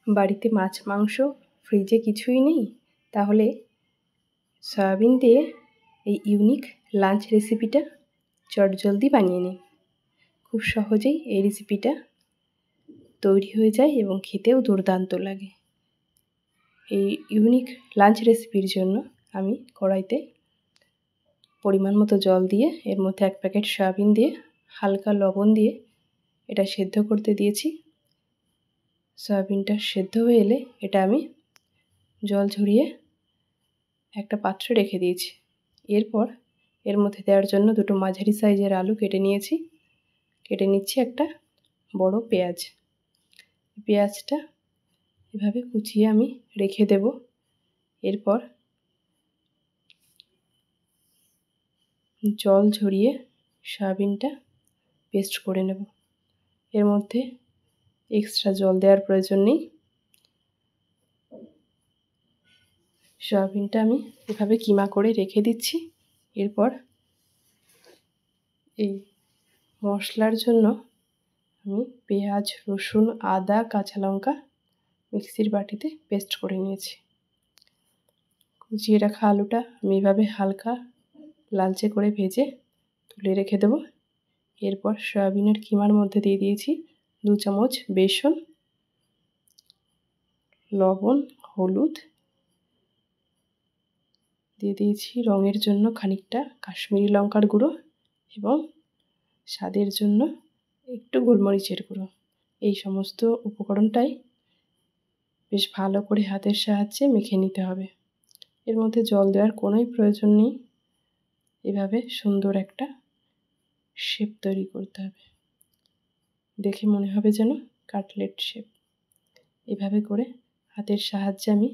বাড়িতে মাছ মাংস ফ্রিজে কিছুই নেই, তাহলে সয়াবিন দিয়ে এই ইউনিক লাঞ্চ রেসিপিটা চটজলদি বানিয়ে নিন। খুব সহজেই এই রেসিপিটা তৈরি হয়ে যায় এবং খেতেও দুর্দান্ত লাগে। এই ইউনিক লাঞ্চ রেসিপির জন্য আমি কড়াইতে পরিমাণ মতো জল দিয়ে এর মধ্যে 1 প্যাকেট সয়াবিন দিয়ে হালকা লবণ দিয়ে এটা সেদ্ধ করতে দিয়েছি। সয়াবিনটা সেদ্ধ হয়ে এলে এটা আমি জল ঝরিয়ে একটা পাত্রে রেখে দিয়েছি। এরপর এর মধ্যে দেওয়ার জন্য 2টো মাঝারি সাইজের আলু কেটে নিচ্ছি একটা বড় পেঁয়াজ। পেঁয়াজটা এভাবে কুচিয়ে আমি রেখে দেব। এরপর জল ঝরিয়ে সয়াবিনটা পেস্ট করে নেব। এর মধ্যে এক্সট্রা জল দেওয়ার প্রয়োজন নেই। সয়াবিনটা আমি এভাবে কিমা করে রেখে দিচ্ছি। এরপর এই মশলার জন্য আমি পেঁয়াজ, রসুন, আদা, কাঁচা লঙ্কা মিক্সির বাটিতে পেস্ট করে নিয়েছি। কুচিয়ে রাখা আলুটা আমি এভাবে হালকা লালচে করে ভেজে তুলে রেখে দেব। এরপর সয়াবিনের কিমার মধ্যে দিয়ে দিয়েছি 2 চামচ বেসন, লবণ, হলুদ, দিয়ে দিয়েছি রঙের জন্য খানিকটা কাশ্মীরি লঙ্কার গুঁড়ো এবং স্বাদের জন্য একটু গোলমরিচের গুঁড়ো। এই সমস্ত উপকরণটাই বেশ ভালো করে হাতের সাহায্যে মেখে নিতে হবে। এর মধ্যে জল দেওয়ার কোনোই প্রয়োজন নেই। এভাবে সুন্দর একটা শেপ তৈরি করতে হবে। দেখে মনে হবে যেন কাটলেট শেপ। এভাবে করে হাতের সাহায্যে আমি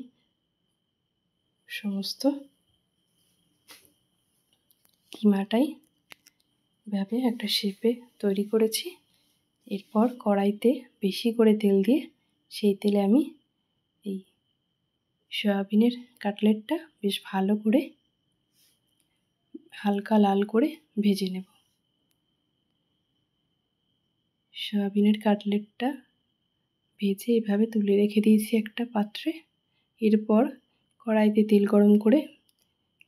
সমস্ত কিমাটাই এভাবে একটা শেপে তৈরি করেছি। এরপর কড়াইতে বেশি করে তেল দিয়ে সেই তেলে আমি এই সয়াবিনের কাটলেটটা বেশ ভালো করে হালকা লাল করে ভেজে নেব। সয়াবিনের কাটলেটটা ভেজে এভাবে তুলে রেখে দিয়েছি একটা পাত্রে। এরপর কড়াইতে তেল গরম করে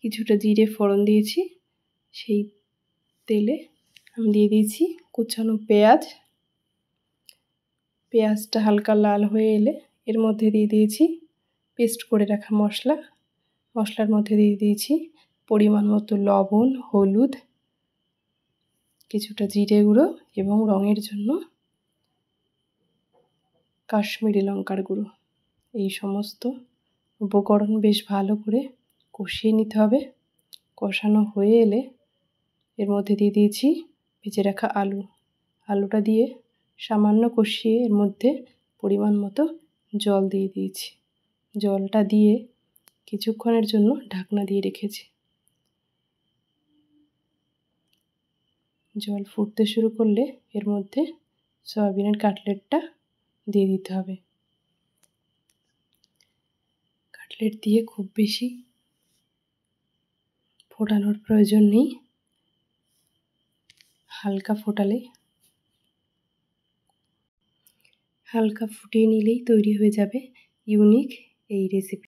কিছুটা জিরে ফোড়ন দিয়েছি। সেই তেলে আমি দিয়ে দিয়েছি কুচানো পেঁয়াজ। পেঁয়াজটা হালকা লাল হয়ে এলে এর মধ্যে দিয়ে দিয়েছি পেস্ট করে রাখা মশলা। মশলার মধ্যে দিয়ে দিয়েছি পরিমাণ মতো লবণ, হলুদ, কিছুটা জিরে গুঁড়ো এবং রঙের জন্য কাশ্মীরি লঙ্কার গুঁড়ো। এই সমস্ত উপকরণ বেশ ভালো করে কষিয়ে নিতে হবে। কষানো হয়ে এলে এর মধ্যে দিয়ে দিয়েছি ভেজে রাখা আলুটা দিয়ে সামান্য কষিয়ে এর মধ্যে পরিমাণ মতো জল দিয়ে দিয়েছি। জলটা দিয়ে কিছুক্ষণের জন্য ঢাকনা দিয়ে রেখেছি। জল ফুটতে শুরু করলে এর মধ্যে সয়াবিনের কাটলেটটা দিয়ে দিতে হবে। কাটলেট দিয়ে খুব বেশি ফোটানোর প্রয়োজন নেই। হালকা ফুটিয়ে নিলেই তৈরি হয়ে যাবে ইউনিক এই রেসিপি।